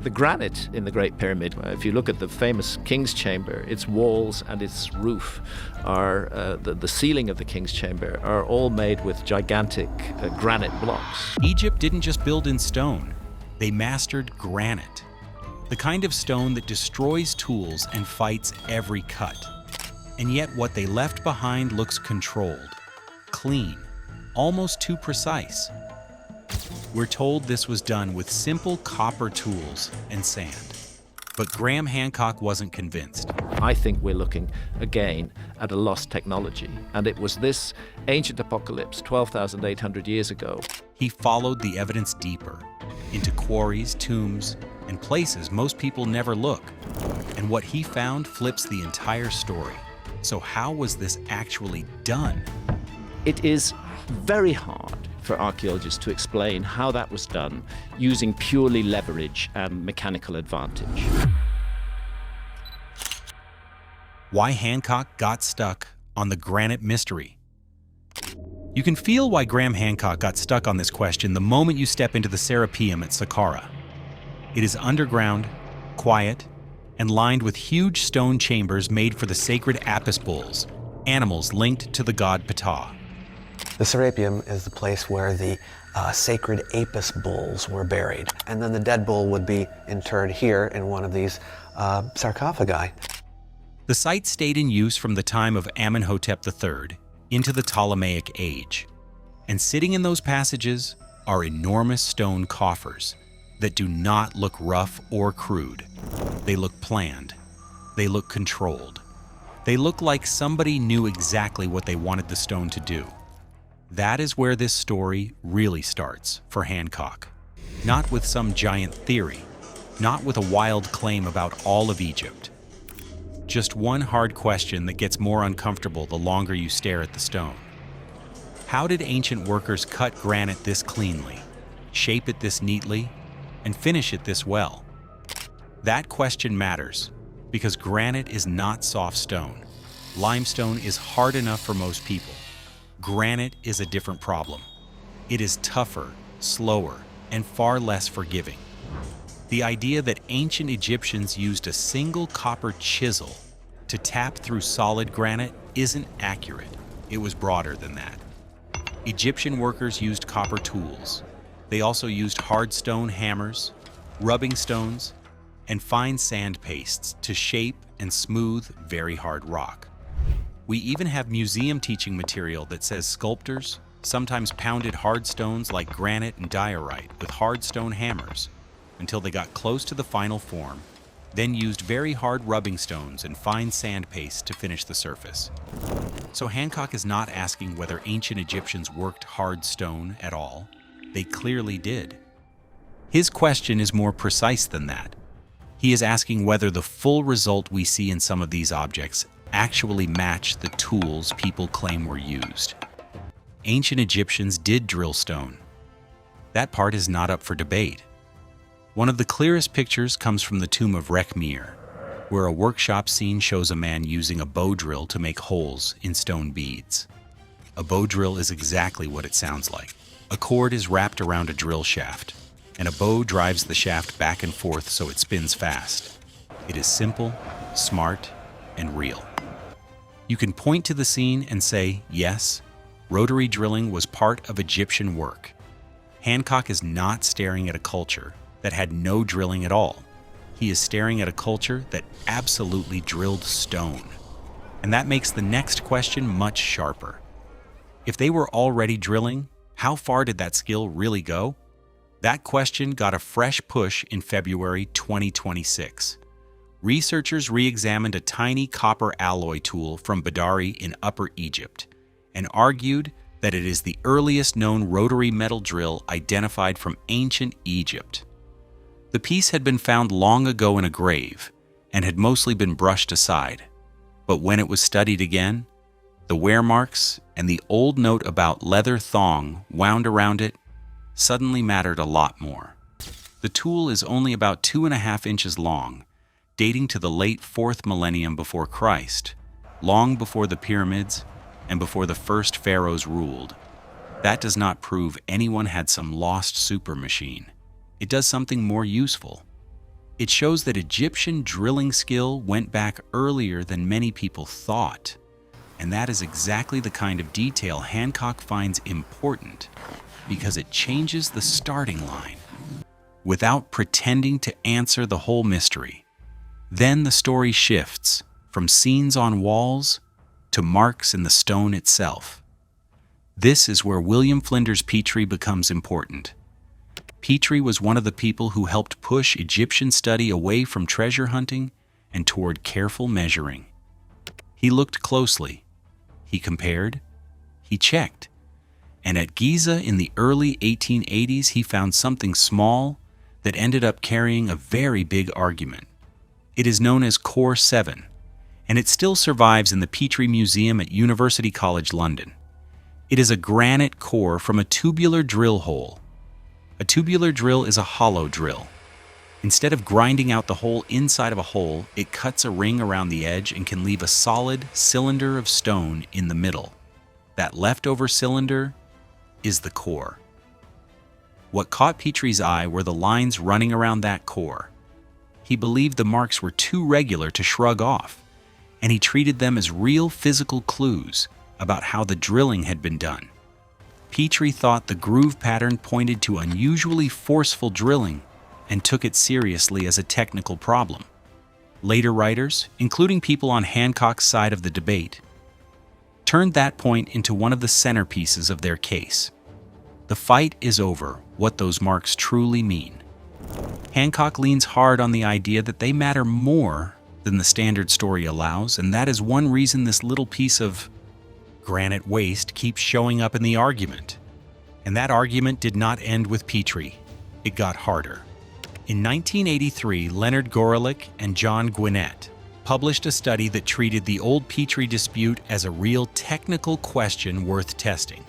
The granite in the Great Pyramid, if you look at the famous King's Chamber, its walls and its roof are, the ceiling of the King's Chamber are all made with gigantic granite blocks. Egypt didn't just build in stone, they mastered granite, the kind of stone that destroys tools and fights every cut. And yet what they left behind looks controlled, clean, almost too precise. We're told this was done with simple copper tools and sand. But Graham Hancock wasn't convinced. I think we're looking again at a lost technology. And it was this ancient apocalypse 12,800 years ago. He followed the evidence deeper, into quarries, tombs, and places most people never look. And what he found flips the entire story. So how was this actually done? It is very hard for archaeologists to explain how that was done using purely leverage and mechanical advantage. Why Hancock got stuck on the granite mystery. You can feel why Graham Hancock got stuck on this question the moment you step into the Serapeum at Saqqara. It is underground, quiet, and lined with huge stone chambers made for the sacred Apis bulls, animals linked to the god Ptah. The Serapeum is the place where the sacred Apis bulls were buried. And then the dead bull would be interred here in one of these sarcophagi. The site stayed in use from the time of Amenhotep III into the Ptolemaic age. And sitting in those passages are enormous stone coffers that do not look rough or crude. They look planned. They look controlled. They look like somebody knew exactly what they wanted the stone to do. That is where this story really starts for Hancock. Not with some giant theory, not with a wild claim about all of Egypt. Just one hard question that gets more uncomfortable the longer you stare at the stone. How did ancient workers cut granite this cleanly, shape it this neatly, and finish it this well? That question matters because granite is not soft stone. Limestone is hard enough for most people. Granite is a different problem. It is tougher, slower, and far less forgiving. The idea that ancient Egyptians used a single copper chisel to tap through solid granite isn't accurate. It was broader than that. Egyptian workers used copper tools. They also used hard stone hammers, rubbing stones, and fine sand pastes to shape and smooth very hard rock. We even have museum teaching material that says sculptors sometimes pounded hard stones like granite and diorite with hard stone hammers until they got close to the final form, then used very hard rubbing stones and fine sand paste to finish the surface. So Hancock is not asking whether ancient Egyptians worked hard stone at all. They clearly did. His question is more precise than that. He is asking whether the full result we see in some of these objects actually match the tools people claim were used. Ancient Egyptians did drill stone. That part is not up for debate. One of the clearest pictures comes from the tomb of Rekhmir, where a workshop scene shows a man using a bow drill to make holes in stone beads. A bow drill is exactly what it sounds like. A cord is wrapped around a drill shaft, and a bow drives the shaft back and forth so it spins fast. It is simple, smart, and real. You can point to the scene and say, yes, rotary drilling was part of Egyptian work. Hancock is not staring at a culture that had no drilling at all. He is staring at a culture that absolutely drilled stone. And that makes the next question much sharper. If they were already drilling, how far did that skill really go? That question got a fresh push in February 2026. Researchers re-examined a tiny copper alloy tool from Badari in Upper Egypt and argued that it is the earliest known rotary metal drill identified from ancient Egypt. The piece had been found long ago in a grave and had mostly been brushed aside, but when it was studied again, the wear marks and the old note about leather thong wound around it suddenly mattered a lot more. The tool is only about 2.5 inches long, dating to the late 4th millennium before Christ, long before the pyramids and before the first pharaohs ruled. That does not prove anyone had some lost super machine. It does something more useful. It shows that Egyptian drilling skill went back earlier than many people thought. And that is exactly the kind of detail Hancock finds important because it changes the starting line without pretending to answer the whole mystery. Then the story shifts from scenes on walls to marks in the stone itself. This is where William Flinders Petrie becomes important. Petrie was one of the people who helped push Egyptian study away from treasure hunting and toward careful measuring. He looked closely, he compared, he checked, and at Giza in the early 1880s he found something small that ended up carrying a very big argument. It is known as Core 7, and it still survives in the Petrie Museum at University College London. It is a granite core from a tubular drill hole. A tubular drill is a hollow drill. Instead of grinding out the hole inside of a hole, it cuts a ring around the edge and can leave a solid cylinder of stone in the middle. That leftover cylinder is the core. What caught Petrie's eye were the lines running around that core. He believed the marks were too regular to shrug off, and he treated them as real physical clues about how the drilling had been done. Petrie thought the groove pattern pointed to unusually forceful drilling and took it seriously as a technical problem. Later writers, including people on Hancock's side of the debate, turned that point into one of the centerpieces of their case. The fight is over what those marks truly mean. Hancock leans hard on the idea that they matter more than the standard story allows, and that is one reason this little piece of granite waste keeps showing up in the argument. And that argument did not end with Petrie. It got harder. In 1983, Leonard Gorelick and John Granite published a study that treated the old Petrie dispute as a real technical question worth testing.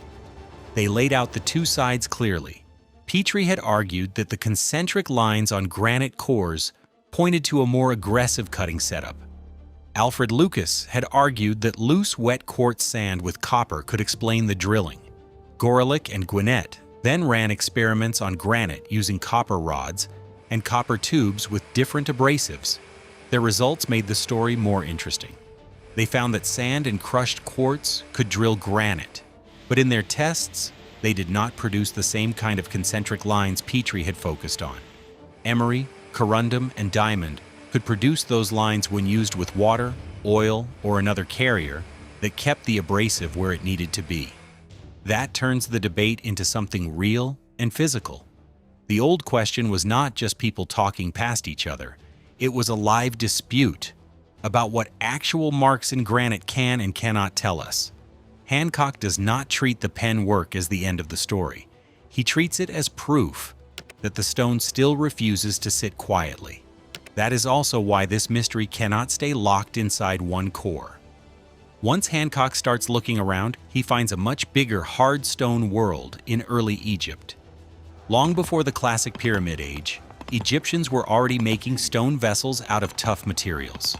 They laid out the two sides clearly. Petrie had argued that the concentric lines on granite cores pointed to a more aggressive cutting setup. Alfred Lucas had argued that loose wet quartz sand with copper could explain the drilling. Gorelick and Granite then ran experiments on granite using copper rods and copper tubes with different abrasives. Their results made the story more interesting. They found that sand and crushed quartz could drill granite, but in their tests, they did not produce the same kind of concentric lines Petrie had focused on. Emery, corundum, and diamond could produce those lines when used with water, oil, or another carrier that kept the abrasive where it needed to be. That turns the debate into something real and physical. The old question was not just people talking past each other. It was a live dispute about what actual marks in granite can and cannot tell us. Hancock does not treat the pen work as the end of the story. He treats it as proof that the stone still refuses to sit quietly. That is also why this mystery cannot stay locked inside one core. Once Hancock starts looking around, he finds a much bigger hard stone world in early Egypt. Long before the classic Pyramid Age, Egyptians were already making stone vessels out of tough materials.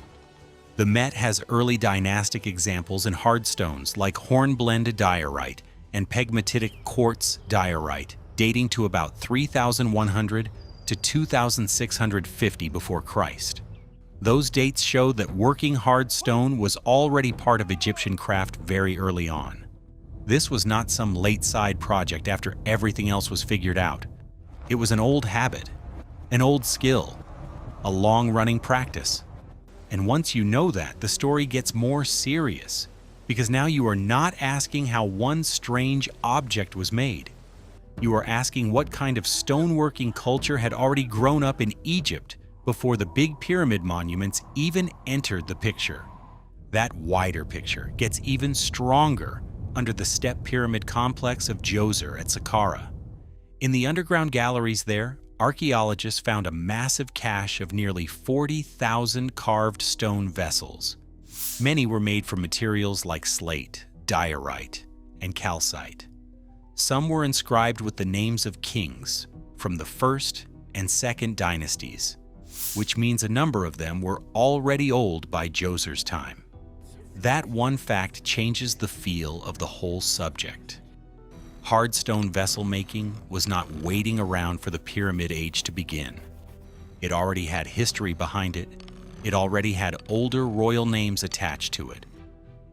The Met has early dynastic examples in hard stones like hornblende diorite and pegmatitic quartz diorite, dating to about 3,100 to 2,650 before Christ. Those dates show that working hard stone was already part of Egyptian craft very early on. This was not some late side project after everything else was figured out. It was an old habit, an old skill, a long-running practice. And once you know that, the story gets more serious, because now you are not asking how one strange object was made. You are asking what kind of stoneworking culture had already grown up in Egypt before the big pyramid monuments even entered the picture. That wider picture gets even stronger under the step pyramid complex of Djoser at Saqqara. In the underground galleries there, archaeologists found a massive cache of nearly 40,000 carved stone vessels. Many were made from materials like slate, diorite, and calcite. Some were inscribed with the names of kings from the first and second dynasties, which means a number of them were already old by Djoser's time. That one fact changes the feel of the whole subject. Hard stone vessel making was not waiting around for the Pyramid Age to begin. It already had history behind it. It already had older royal names attached to it.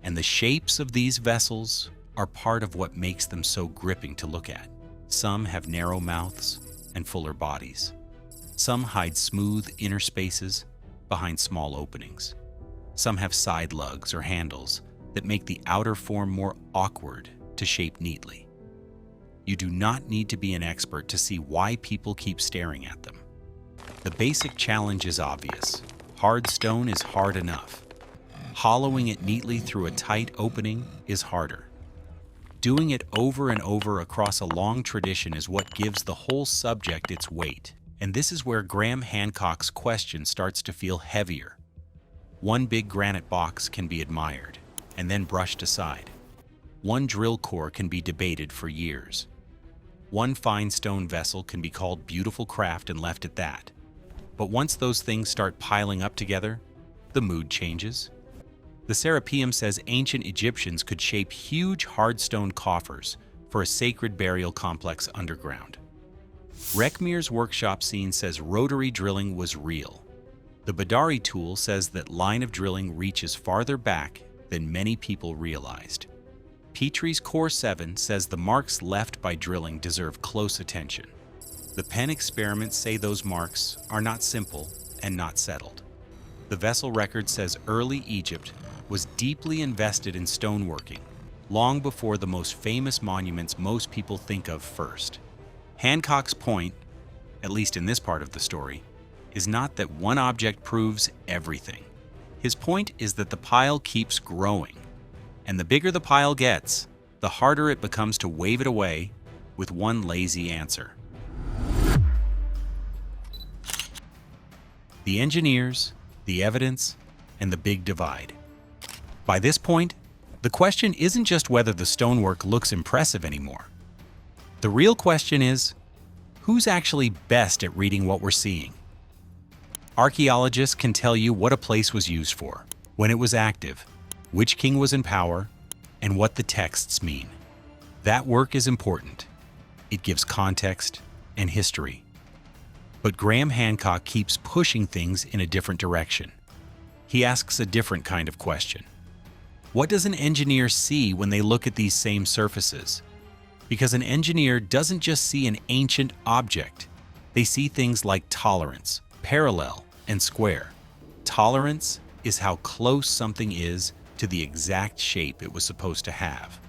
And the shapes of these vessels are part of what makes them so gripping to look at. Some have narrow mouths and fuller bodies. Some hide smooth inner spaces behind small openings. Some have side lugs or handles that make the outer form more awkward to shape neatly. You do not need to be an expert to see why people keep staring at them. The basic challenge is obvious. Hard stone is hard enough. Hollowing it neatly through a tight opening is harder. Doing it over and over across a long tradition is what gives the whole subject its weight. And this is where Graham Hancock's question starts to feel heavier. One big granite box can be admired and then brushed aside. One drill core can be debated for years. One fine stone vessel can be called beautiful craft and left at that. But once those things start piling up together, the mood changes. The Serapeum says ancient Egyptians could shape huge hard stone coffers for a sacred burial complex underground. Rekmir's workshop scene says rotary drilling was real. The Badari tool says that line of drilling reaches farther back than many people realized. Petrie's Core 7 says the marks left by drilling deserve close attention. The Penn experiments say those marks are not simple and not settled. The vessel record says early Egypt was deeply invested in stoneworking, long before the most famous monuments most people think of first. Hancock's point, at least in this part of the story, is not that one object proves everything. His point is that the pile keeps growing, and the bigger the pile gets, the harder it becomes to wave it away with one lazy answer. The engineers, the evidence, and the big divide. By this point, the question isn't just whether the stonework looks impressive anymore. The real question is, who's actually best at reading what we're seeing? Archaeologists can tell you what a place was used for, when it was active, which king was in power, and what the texts mean. That work is important. It gives context and history. But Graham Hancock keeps pushing things in a different direction. He asks a different kind of question. What does an engineer see when they look at these same surfaces? Because an engineer doesn't just see an ancient object. They see things like tolerance, parallel, and square. Tolerance is how close something is to the exact shape it was supposed to have.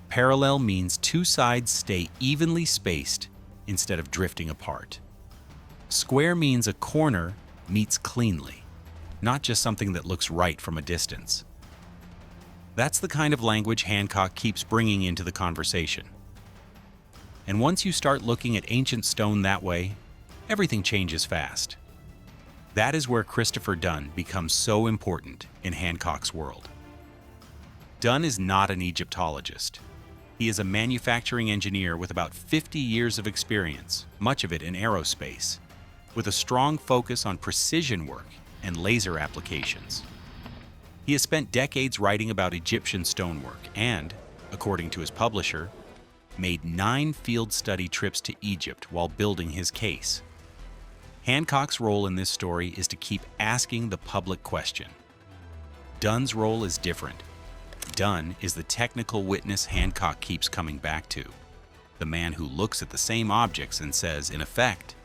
Parallel means two sides stay evenly spaced instead of drifting apart. Square means a corner meets cleanly, not just something that looks right from a distance. That's the kind of language Hancock keeps bringing into the conversation. And once you start looking at ancient stone that way, everything changes fast. That is where Christopher Dunn becomes so important in Hancock's world. Dunn is not an Egyptologist. He is a manufacturing engineer with about 50 years of experience, much of it in aerospace, with a strong focus on precision work and laser applications. He has spent decades writing about Egyptian stonework and, according to his publisher, made 9 field study trips to Egypt while building his case. Hancock's role in this story is to keep asking the public question. Dunn's role is different. Dunn is the technical witness Hancock keeps coming back to, the man who looks at the same objects and says, in effect,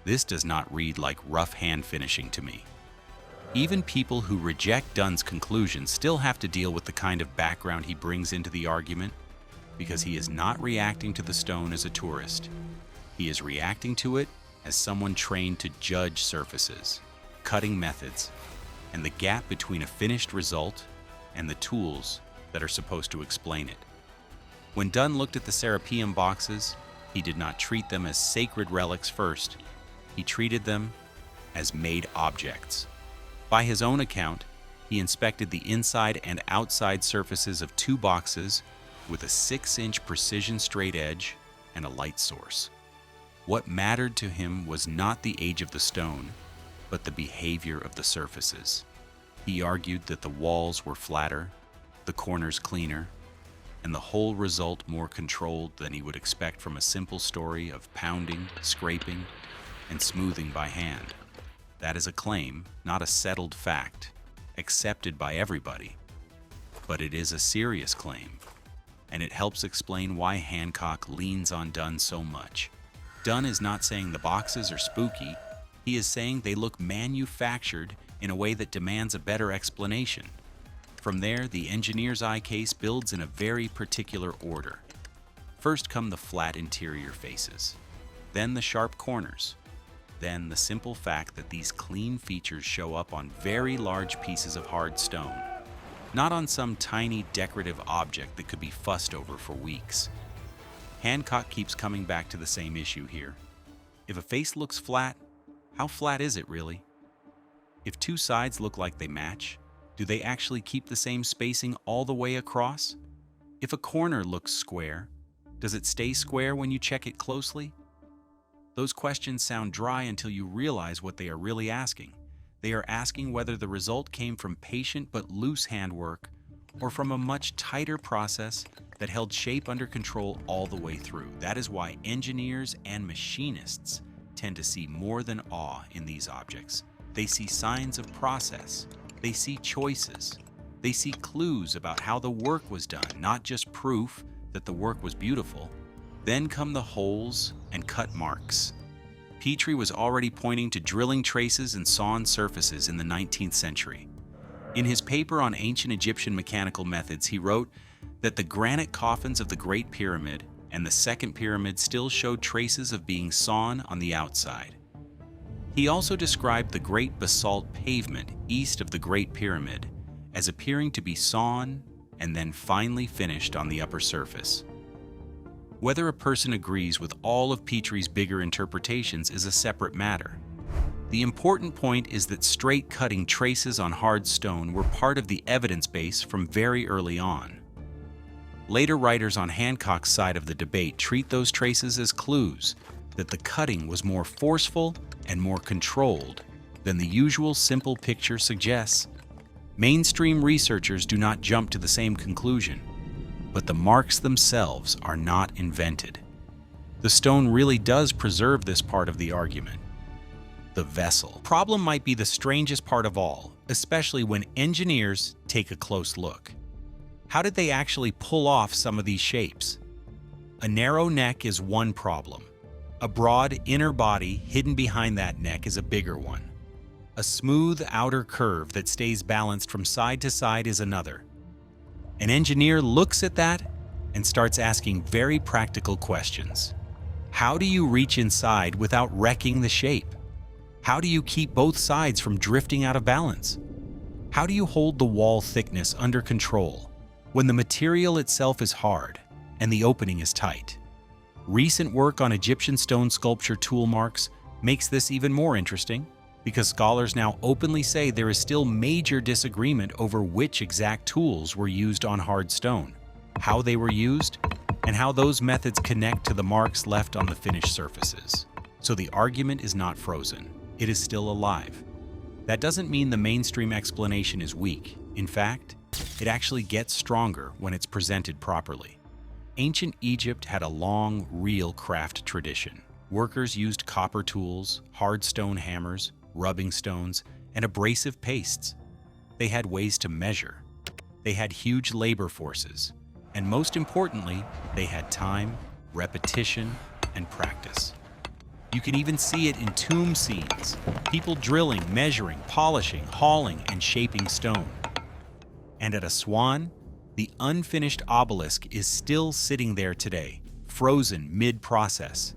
"This does not read like rough hand finishing to me." Even people who reject Dunn's conclusion still have to deal with the kind of background he brings into the argument, because he is not reacting to the stone as a tourist. He is reacting to it as someone trained to judge surfaces, cutting methods, and the gap between a finished result and the tools that are supposed to explain it. When Dunn looked at the Serapeum boxes, he did not treat them as sacred relics first. He treated them as made objects. By his own account, he inspected the inside and outside surfaces of 2 boxes with a 6-inch precision straight edge and a light source. What mattered to him was not the age of the stone, but the behavior of the surfaces. He argued that the walls were flatter, the corners cleaner, and the whole result more controlled than he would expect from a simple story of pounding, scraping, and smoothing by hand. That is a claim, not a settled fact, accepted by everybody. But it is a serious claim, and it helps explain why Hancock leans on Dunn so much. Dunn is not saying the boxes are spooky, he is saying they look manufactured in a way that demands a better explanation. From there, the engineer's eye case builds in a very particular order. First come the flat interior faces, then the sharp corners, then the simple fact that these clean features show up on very large pieces of hard stone, not on some tiny decorative object that could be fussed over for weeks. Hancock keeps coming back to the same issue here. If a face looks flat, how flat is it really? If two sides look like they match, do they actually keep the same spacing all the way across? If a corner looks square, does it stay square when you check it closely? Those questions sound dry until you realize what they are really asking. They are asking whether the result came from patient but loose handwork or from a much tighter process that held shape under control all the way through. That is why engineers and machinists tend to see more than awe in these objects. They see signs of process. They see choices. They see clues about how the work was done, not just proof that the work was beautiful. Then come the holes and cut marks. Petrie was already pointing to drilling traces and sawn surfaces in the 19th century. In his paper on ancient Egyptian mechanical methods, he wrote that the granite coffins of the Great Pyramid and the Second Pyramid still showed traces of being sawn on the outside. He also described the great basalt pavement east of the Great Pyramid as appearing to be sawn and then finally finished on the upper surface. Whether a person agrees with all of Petrie's bigger interpretations is a separate matter. The important point is that straight cutting traces on hard stone were part of the evidence base from very early on. Later writers on Hancock's side of the debate treat those traces as clues that the cutting was more forceful and more controlled than the usual simple picture suggests. Mainstream researchers do not jump to the same conclusion, but the marks themselves are not invented. The stone really does preserve this part of the argument. The vessel. Problem might be the strangest part of all, especially when engineers take a close look. How did they actually pull off some of these shapes? A narrow neck is one problem. A broad inner body hidden behind that neck is a bigger one. A smooth outer curve that stays balanced from side to side is another. An engineer looks at that and starts asking very practical questions. How do you reach inside without wrecking the shape? How do you keep both sides from drifting out of balance? How do you hold the wall thickness under control when the material itself is hard and the opening is tight? Recent work on Egyptian stone sculpture tool marks makes this even more interesting because scholars now openly say there is still major disagreement over which exact tools were used on hard stone, how they were used, and how those methods connect to the marks left on the finished surfaces. So the argument is not frozen. It is still alive. That doesn't mean the mainstream explanation is weak. In fact, it actually gets stronger when it's presented properly. Ancient Egypt had a long, real craft tradition. Workers used copper tools, hard stone hammers, rubbing stones, and abrasive pastes. They had ways to measure. They had huge labor forces. And most importantly, they had time, repetition, and practice. You can even see it in tomb scenes, people drilling, measuring, polishing, hauling, and shaping stone. And at Aswan, the unfinished obelisk is still sitting there today, frozen mid-process.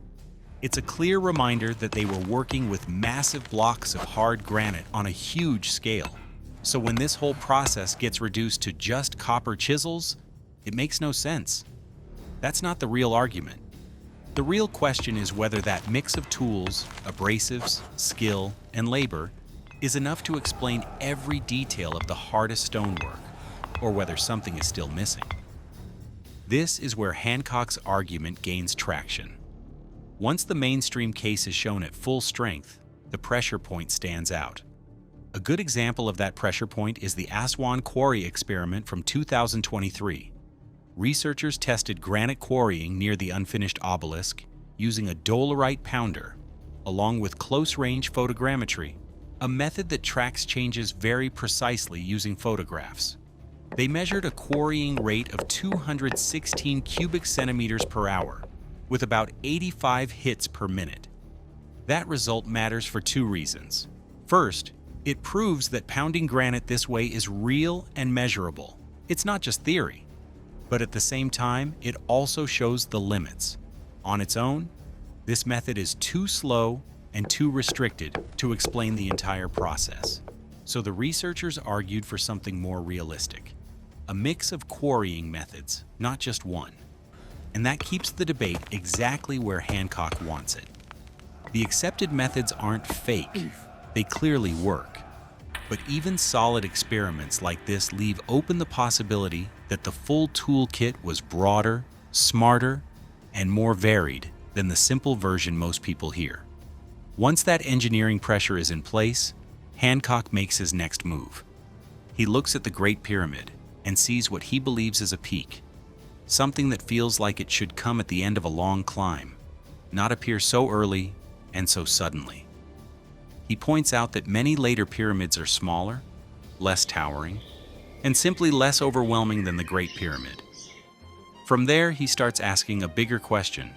It's a clear reminder that they were working with massive blocks of hard granite on a huge scale. So when this whole process gets reduced to just copper chisels, it makes no sense. That's not the real argument. The real question is whether that mix of tools, abrasives, skill, and labor is enough to explain every detail of the hardest stonework, or whether something is still missing. This is where Hancock's argument gains traction. Once the mainstream case is shown at full strength, the pressure point stands out. A good example of that pressure point is the Aswan quarry experiment from 2023. Researchers tested granite quarrying near the unfinished obelisk using a dolerite pounder, along with close-range photogrammetry. a method that tracks changes very precisely using photographs. They measured a quarrying rate of 216 cubic centimeters per hour, with about 85 hits per minute. That result matters for two reasons. First, it proves that pounding granite this way is real and measurable. It's not just theory. But at the same time, it also shows the limits. On its own, this method is too slow and too restricted to explain the entire process. So the researchers argued for something more realistic. A mix of quarrying methods, not just one. And that keeps the debate exactly where Hancock wants it. The accepted methods aren't fake. They clearly work. But even solid experiments like this leave open the possibility that the full toolkit was broader, smarter, and more varied than the simple version most people hear. Once that engineering pressure is in place, Hancock makes his next move. He looks at the Great Pyramid and sees what he believes is a peak, something that feels like it should come at the end of a long climb, not appear so early and so suddenly. He points out that many later pyramids are smaller, less towering, and simply less overwhelming than the Great Pyramid. From there, he starts asking a bigger question.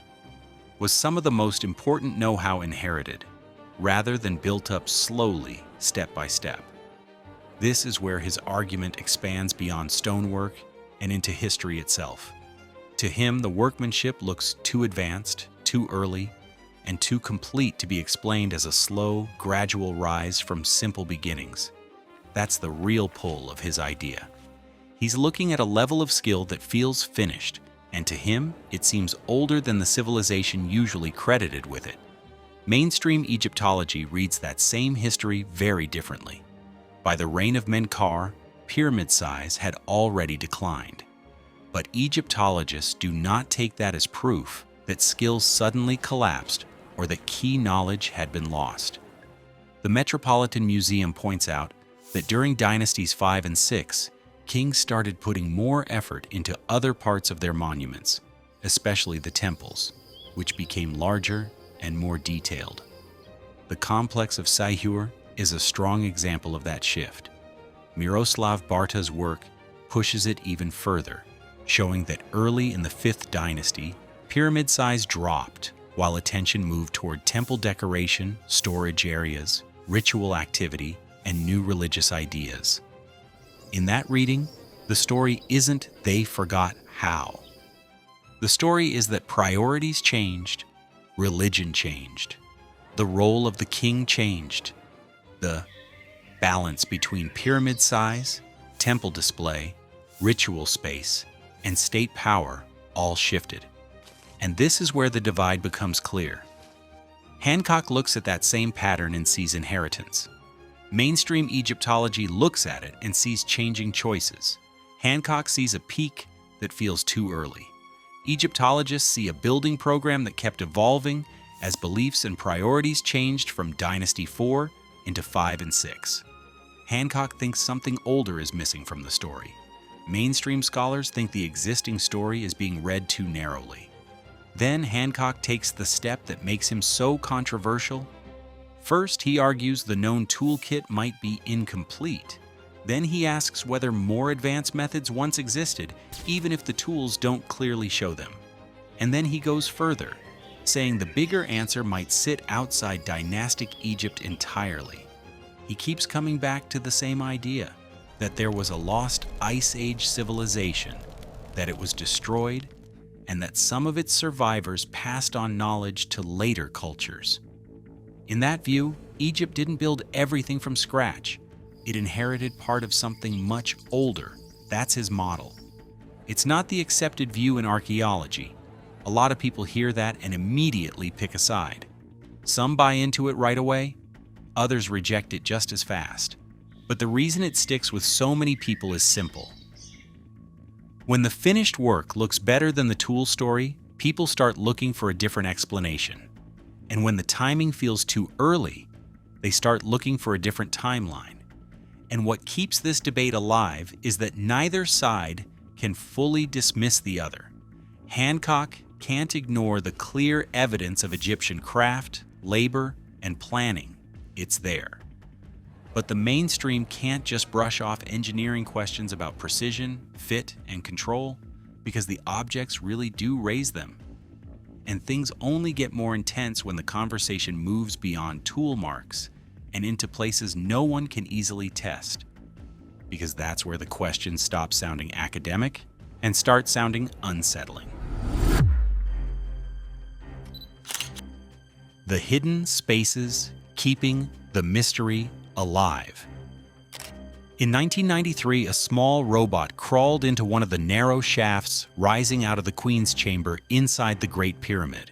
Was some of the most important know-how inherited, rather than built up slowly, step by step? This is where his argument expands beyond stonework and into history itself. To him, the workmanship looks too advanced, too early, and too complete to be explained as a slow, gradual rise from simple beginnings. That's the real pull of his idea. He's looking at a level of skill that feels finished, and to him, it seems older than the civilization usually credited with it. Mainstream Egyptology reads that same history very differently. By the reign of Menkaure, pyramid size had already declined. But Egyptologists do not take that as proof that skills suddenly collapsed or that key knowledge had been lost. The Metropolitan Museum points out that during dynasties 5 and 6, kings started putting more effort into other parts of their monuments, especially the temples, which became larger and more detailed. The complex of Sayhur is a strong example of that shift. Miroslav Barta's work pushes it even further, showing that early in the 5th dynasty, pyramid size dropped while attention moved toward temple decoration, storage areas, ritual activity, and new religious ideas. In that reading, the story isn't they forgot how. The story is that priorities changed, religion changed, the role of the king changed, the balance between pyramid size, temple display, ritual space, and state power all shifted. And this is where the divide becomes clear. Hancock looks at that same pattern and sees inheritance. Mainstream Egyptology looks at it and sees changing choices. Hancock sees a peak that feels too early. Egyptologists see a building program that kept evolving as beliefs and priorities changed from Dynasty 4 into 5 and 6. Hancock thinks something older is missing from the story. Mainstream scholars think the existing story is being read too narrowly. Then Hancock takes the step that makes him so controversial. First, he argues the known toolkit might be incomplete. Then he asks whether more advanced methods once existed, even if the tools don't clearly show them. And then he goes further, saying the bigger answer might sit outside dynastic Egypt entirely. He keeps coming back to the same idea, that there was a lost Ice Age civilization, that it was destroyed, and that some of its survivors passed on knowledge to later cultures. In that view, Egypt didn't build everything from scratch. It inherited part of something much older. That's his model. It's not the accepted view in archaeology. A lot of people hear that and immediately pick a side. Some buy into it right away, others reject it just as fast. But the reason it sticks with so many people is simple. When the finished work looks better than the tool story, people start looking for a different explanation. And when the timing feels too early, they start looking for a different timeline. And what keeps this debate alive is that neither side can fully dismiss the other. Hancock can't ignore the clear evidence of Egyptian craft, labor, and planning. It's there. But the mainstream can't just brush off engineering questions about precision, fit, and control, because the objects really do raise them. And things only get more intense when the conversation moves beyond tool marks and into places no one can easily test, because that's where the questions stop sounding academic and start sounding unsettling. The hidden spaces keeping the mystery alive. In 1993, a small robot crawled into one of the narrow shafts rising out of the Queen's Chamber inside the Great Pyramid.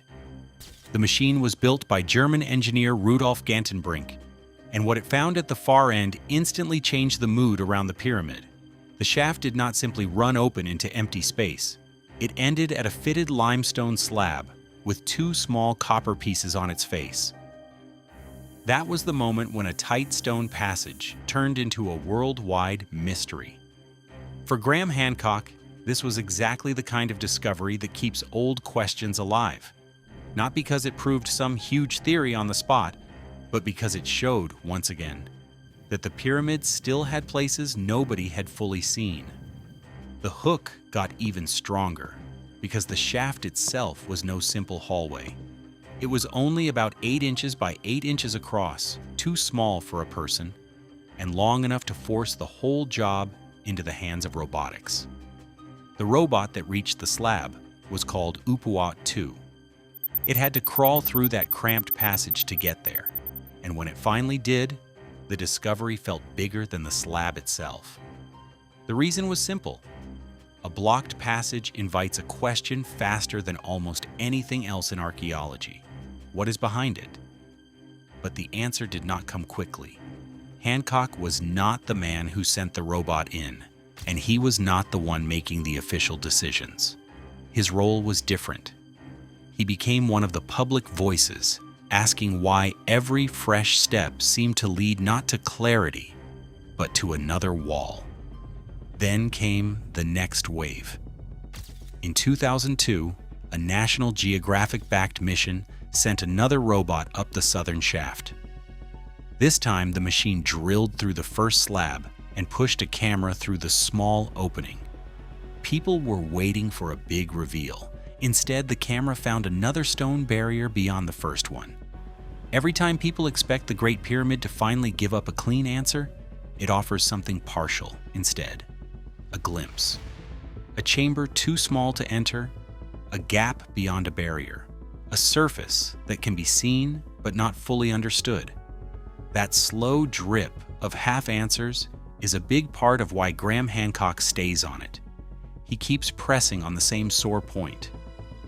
The machine was built by German engineer Rudolf Gantenbrink, and what it found at the far end instantly changed the mood around the pyramid. The shaft did not simply run open into empty space. It ended at a fitted limestone slab with two small copper pieces on its face. That was the moment when a tight stone passage turned into a worldwide mystery. For Graham Hancock, this was exactly the kind of discovery that keeps old questions alive. Not because it proved some huge theory on the spot, but because it showed, once again, that the pyramids still had places nobody had fully seen. The hook got even stronger, because the shaft itself was no simple hallway. It was only about 8 inches by 8 inches across, too small for a person, and long enough to force the whole job into the hands of robotics. The robot that reached the slab was called Upuat 2. It had to crawl through that cramped passage to get there, and when it finally did, the discovery felt bigger than the slab itself. The reason was simple. A blocked passage invites a question faster than almost anything else in archaeology. What is behind it? But the answer did not come quickly. Hancock was not the man who sent the robot in, and he was not the one making the official decisions. His role was different. He became one of the public voices, asking why every fresh step seemed to lead not to clarity, but to another wall. Then came the next wave. In 2002, a National Geographic-backed mission sent another robot up the southern shaft. This time, the machine drilled through the first slab and pushed a camera through the small opening. People were waiting for a big reveal. Instead, the camera found another stone barrier beyond the first one. Every time people expect the Great Pyramid to finally give up a clean answer, it offers something partial instead. A glimpse. A chamber too small to enter, a gap beyond a barrier, a surface that can be seen but not fully understood. That slow drip of half answers is a big part of why Graham Hancock stays on it. He keeps pressing on the same sore point.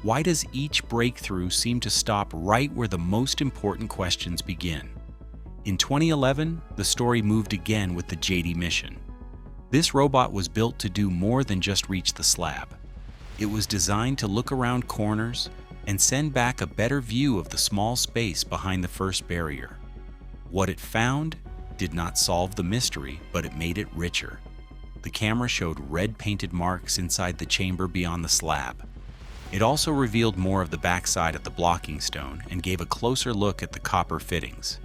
Why does each breakthrough seem to stop right where the most important questions begin? In 2011, the story moved again with the JD mission. This robot was built to do more than just reach the slab. It was designed to look around corners and send back a better view of the small space behind the first barrier. What it found did not solve the mystery, but it made it richer. The camera showed red-painted marks inside the chamber beyond the slab. It also revealed more of the backside of the blocking stone and gave a closer look at the copper fittings.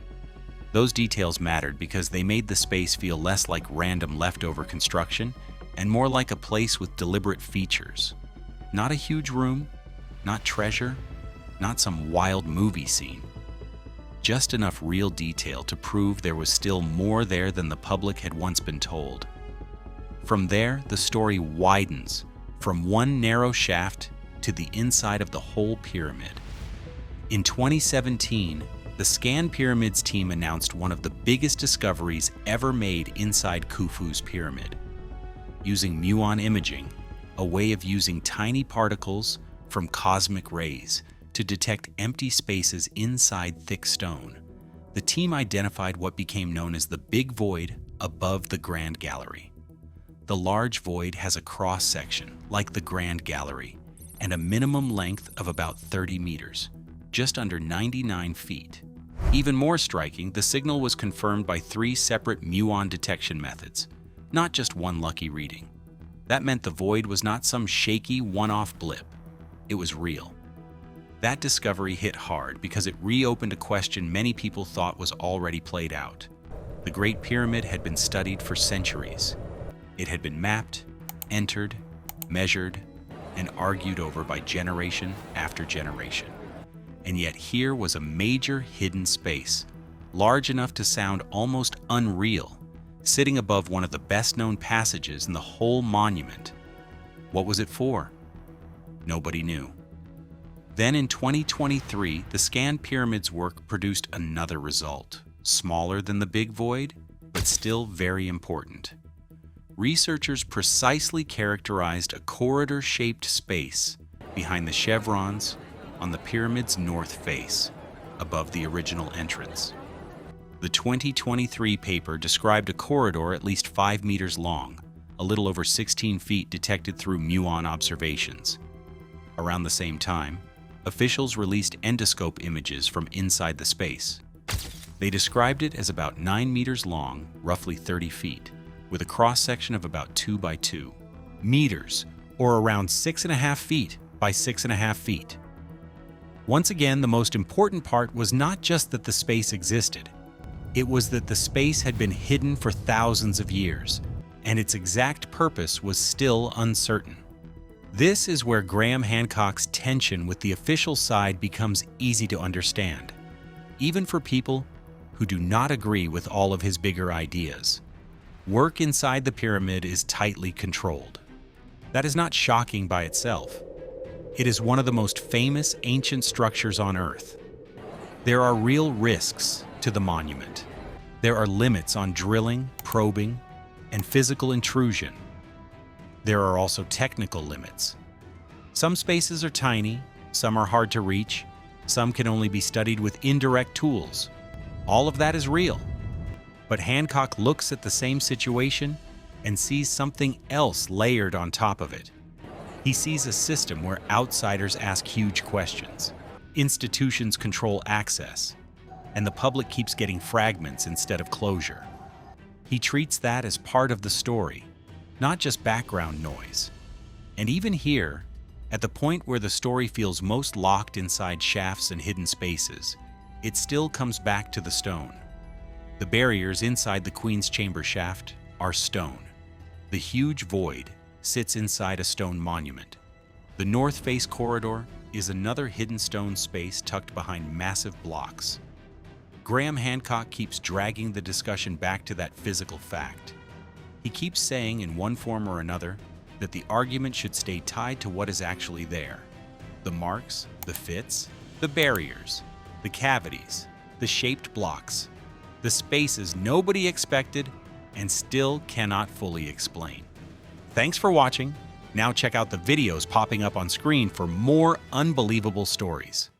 Those details mattered because they made the space feel less like random leftover construction and more like a place with deliberate features. Not a huge room, not treasure, not some wild movie scene. Just enough real detail to prove there was still more there than the public had once been told. From there, the story widens from one narrow shaft to the inside of the whole pyramid. In 2017, the Scan Pyramids team announced one of the biggest discoveries ever made inside Khufu's pyramid. Using muon imaging, a way of using tiny particles from cosmic rays to detect empty spaces inside thick stone, the team identified what became known as the Big Void above the Grand Gallery. The large void has a cross-section, like the Grand Gallery, and a minimum length of about 30 meters, just under 99 feet. Even more striking, the signal was confirmed by 3 separate muon detection methods, not just one lucky reading. That meant the void was not some shaky one-off blip. It was real. That discovery hit hard because it reopened a question many people thought was already played out. The Great Pyramid had been studied for centuries. It had been mapped, entered, measured, and argued over by generation after generation. And yet here was a major hidden space, large enough to sound almost unreal, sitting above one of the best-known passages in the whole monument. What was it for? Nobody knew. Then in 2023, the scanned pyramids work produced another result, smaller than the Big Void, but still very important. Researchers precisely characterized a corridor-shaped space behind the chevrons on the pyramid's north face, above the original entrance. The 2023 paper described a corridor at least 5 meters long, a little over 16 feet detected through muon observations. Around the same time, officials released endoscope images from inside the space. They described it as about 9 meters long, roughly 30 feet, with a cross-section of about 2 by 2 meters, or around 6.5 feet by 6.5 feet. Once again, the most important part was not just that the space existed. It was that the space had been hidden for thousands of years, and its exact purpose was still uncertain. This is where Graham Hancock's tension with the official side becomes easy to understand, even for people who do not agree with all of his bigger ideas. Work inside the pyramid is tightly controlled. That is not shocking by itself. It is one of the most famous ancient structures on Earth. There are real risks to the monument. There are limits on drilling, probing, and physical intrusion. There are also technical limits. Some spaces are tiny, some are hard to reach, some can only be studied with indirect tools. All of that is real. But Hancock looks at the same situation and sees something else layered on top of it. He sees a system where outsiders ask huge questions, institutions control access, and the public keeps getting fragments instead of closure. He treats that as part of the story, not just background noise. And even here, at the point where the story feels most locked inside shafts and hidden spaces, it still comes back to the stone. The barriers inside the Queen's Chamber shaft are stone. The huge void sits inside a stone monument. The north face corridor is another hidden stone space tucked behind massive blocks. Graham Hancock keeps dragging the discussion back to that physical fact. He keeps saying in one form or another that the argument should stay tied to what is actually there. The marks, the fits, the barriers, the cavities, the shaped blocks, the spaces nobody expected and still cannot fully explain. Thanks for watching. Now check out the videos popping up on screen for more unbelievable stories.